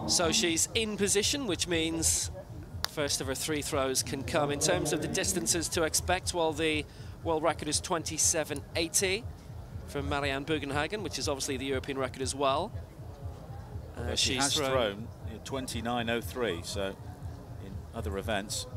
So she's in position, which means first of her 3 throws can come. In terms of the distances to expect, well, the world record is 27.80 from Marianne Bugenhagen, which is obviously the European record as well. She has thrown 29.03, so in other events.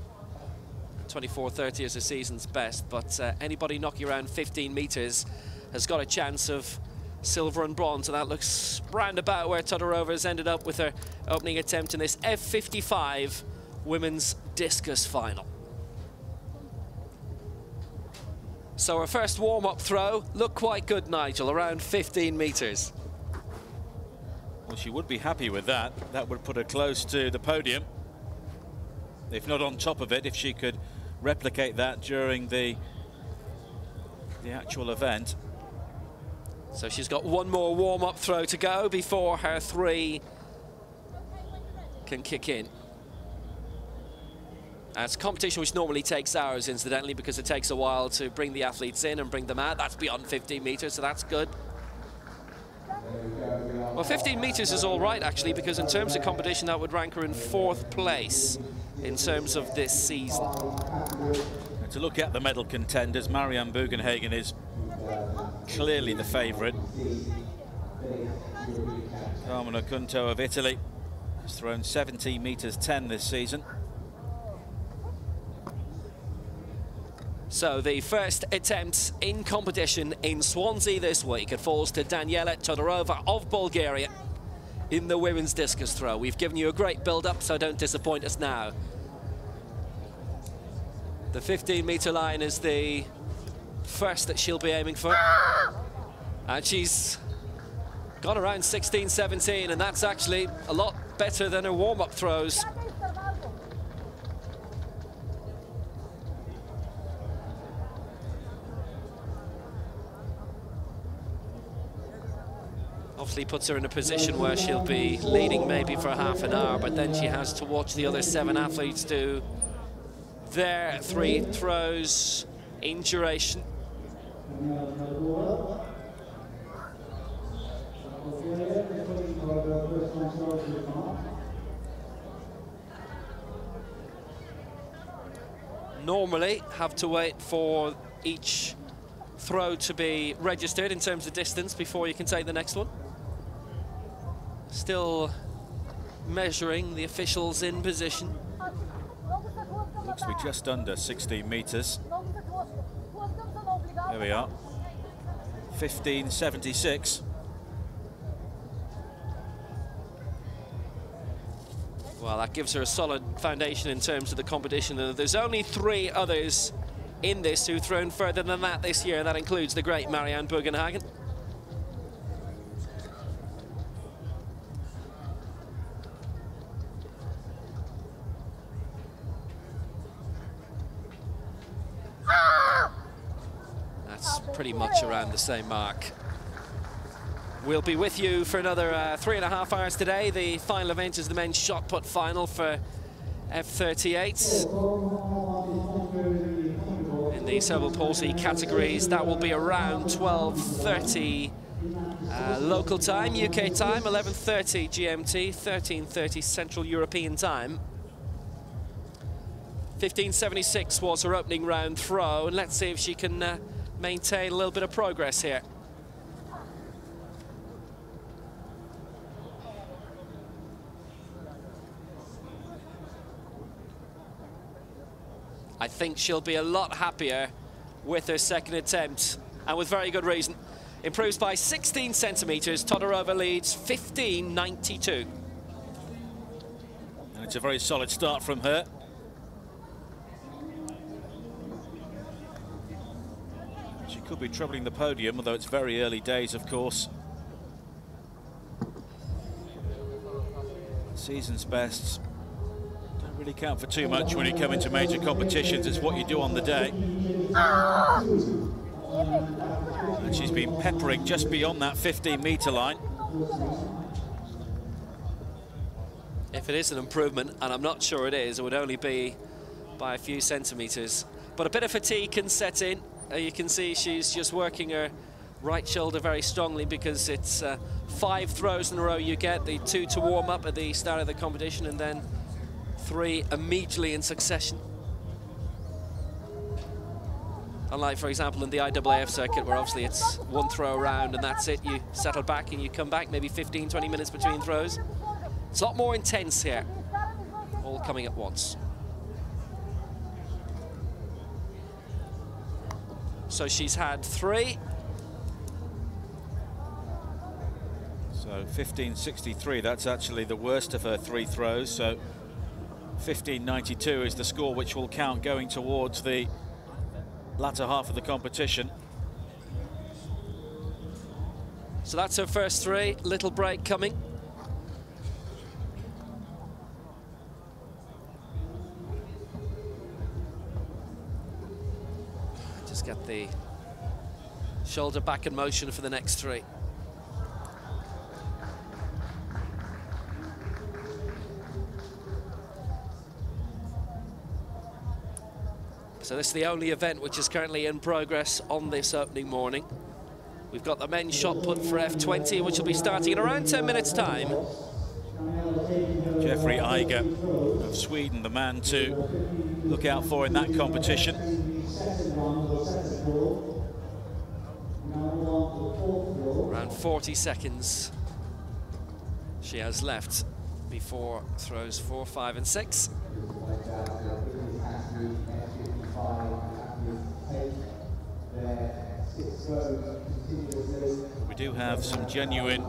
24.30 is the season's best, but anybody knocking around 15 meters has got a chance of silver and bronze, and that looks round about where Todorova has ended up with her opening attempt in this F55 women's discus final. So her first warm-up throw looked quite good, Nigel, around 15 meters. Well, she would be happy with that. That would put her close to the podium, if not on top of it, if she could replicate that during the actual event. So she's got one more warm-up throw to go before her 3 can kick in. It's a competition which normally takes hours, incidentally, because it takes a while to bring the athletes in and bring them out. That's beyond 15 meters, so that's good. Well, 15 meters is all right, actually, because in terms of competition, that would rank her in 4th place in terms of this season. And to look at the medal contenders, Marianne Bugenhagen is clearly the favourite. Carmen Ocunto of Italy has thrown 17 meters 10 this season. So the first attempt in competition in Swansea this week, it falls to Daniela Todorova of Bulgaria in the women's discus throw. We've given you a great build-up, so don't disappoint us now. The 15-meter line is the first that she'll be aiming for. And she's got around 16, 17, and that's actually a lot better than her warm-up throws. Obviously puts her in a position where she'll be leading maybe for half an hour, but then she has to watch the other 7 athletes do their 3 throws in duration. Normally have to wait for each throw to be registered in terms of distance before you can take the next one. Still measuring, the officials in position. Looks to be just under 16 meters. There we are. 15.76. Well, that gives her a solid foundation in terms of the competition. And there's only 3 others in this who've thrown further than that this year. That includes the great Marianne Bugenhagen. That's pretty much around the same mark. We'll be with you for another 3.5 hours today. The final event is the men's shot put final for F38. In the cerebral palsy categories, that will be around 12:30 local time, UK time, 11:30 GMT, 13:30 Central European time. 15.76 was her opening round throw, and let's see if she can maintain a little bit of progress here. I think she'll be a lot happier with her second attempt, and with very good reason. Improves by 16 centimeters. Todorova leads 15.92. And it's a very solid start from her. She could be troubling the podium, although it's very early days, of course. Season's bests don't really count for too much when you come into major competitions. It's what you do on the day. And she's been peppering just beyond that 15-meter line. If it is an improvement, and I'm not sure it is, it would only be by a few centimeters. But a bit of fatigue can set in. You can see she's just working her right shoulder very strongly because it's 5 throws in a row you get, the 2 to warm up at the start of the competition, and then 3 immediately in succession. Unlike, for example, in the IAAF circuit, where obviously it's 1 throw around and that's it. You settle back and you come back, maybe 15, 20 minutes between throws. It's a lot more intense here, all coming at once. So she's had 3. So 15.63, that's actually the worst of her 3 throws. So 15.92 is the score which will count going towards the latter half of the competition. So that's her first 3, little break coming. Just get the shoulder back in motion for the next 3. So this is the only event which is currently in progress on this opening morning. We've got the men's shot put for F20, which will be starting in around 10 minutes' time. Jeffrey Eiger of Sweden, the man to look out for in that competition. Around 40 seconds she has left before throws 4, 5, and 6. We do have some genuine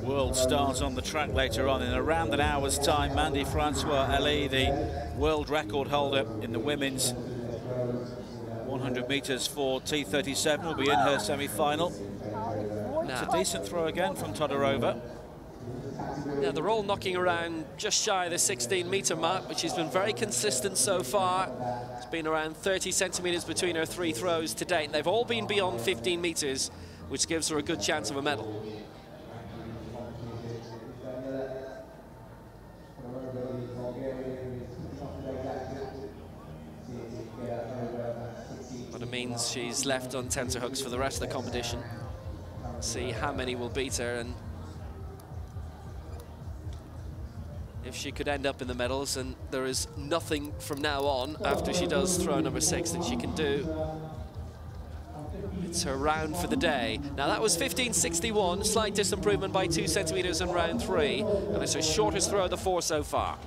world stars on the track later on. In around an hour's time, Mandy Francois Ali, the world record holder in the women's 100 meters for T37, will be in her semi-final. It's a decent throw again from Todorova. Yeah, they're all knocking around just shy of the 16-meter mark, which has been very consistent so far. It's been around 30 centimeters between her 3 throws to date. They've all been beyond 15 meters, which gives her a good chance of a medal. But it means she's left on tenterhooks for the rest of the competition. See how many will beat her, and if she could end up in the medals, and there is nothing from now on after she does throw number 6 that she can do. It's her round for the day. Now that was 15.61, slight disimprovement by 2 centimeters in round 3, and it's her shortest throw of the 4 so far.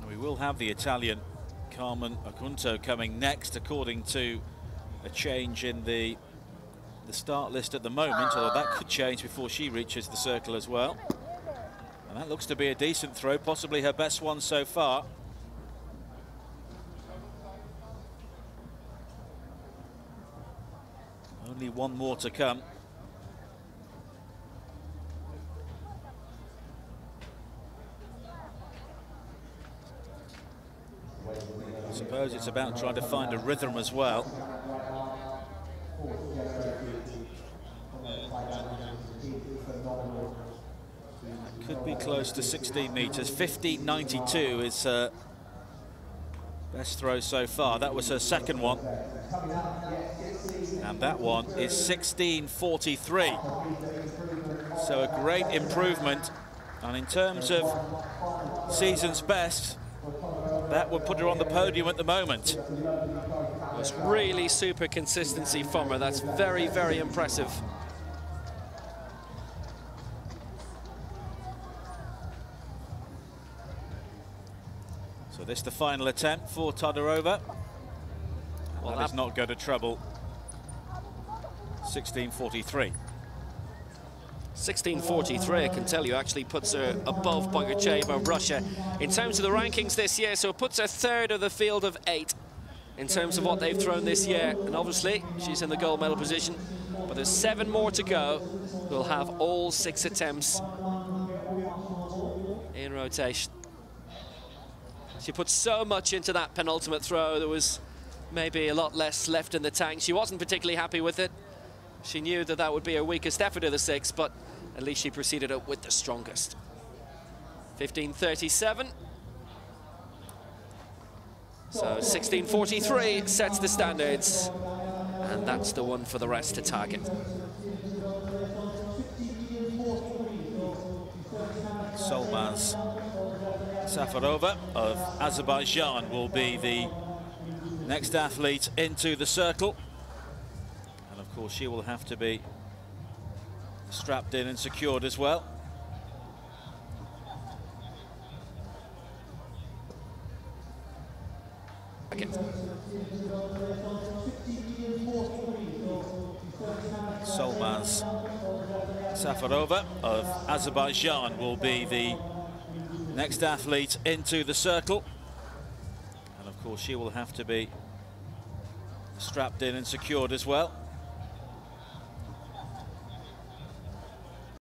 We will have the Italian Carmen Acunto coming next, according to a change in the start list at the moment, although that could change before she reaches the circle as well. And that looks to be a decent throw, possibly her best one so far. Only one more to come. I suppose it's about trying to find a rhythm as well. Could be close to 16 meters. 15.92 is her best throw so far. That was her second one. And that one is 16.43. So a great improvement. And in terms of season's best, that would put her on the podium at the moment. It's really super consistency from her. That's very, very impressive. So this is the final attempt for Todorova. Well, that does not go to trouble. 16.43. 16.43, I can tell you, actually puts her above Bogachev of Russia in terms of the rankings this year, so it puts her 3rd of the field of 8 in terms of what they've thrown this year. And obviously, she's in the gold medal position, but there's 7 more to go. We'll have all 6 attempts in rotation. She put so much into that penultimate throw. There was maybe a lot less left in the tank. She wasn't particularly happy with it. She knew that that would be her weakest effort of the 6, but at least she proceeded up with the strongest. 15.37. So 16:43 sets the standards, and that's the one for the rest to target. Solmaz Safarova of Azerbaijan will be the next athlete into the circle. And of course she will have to be strapped in and secured as well. Solmaz Safarova of Azerbaijan will be the next athlete into the circle. And of course she will have to be strapped in and secured as well.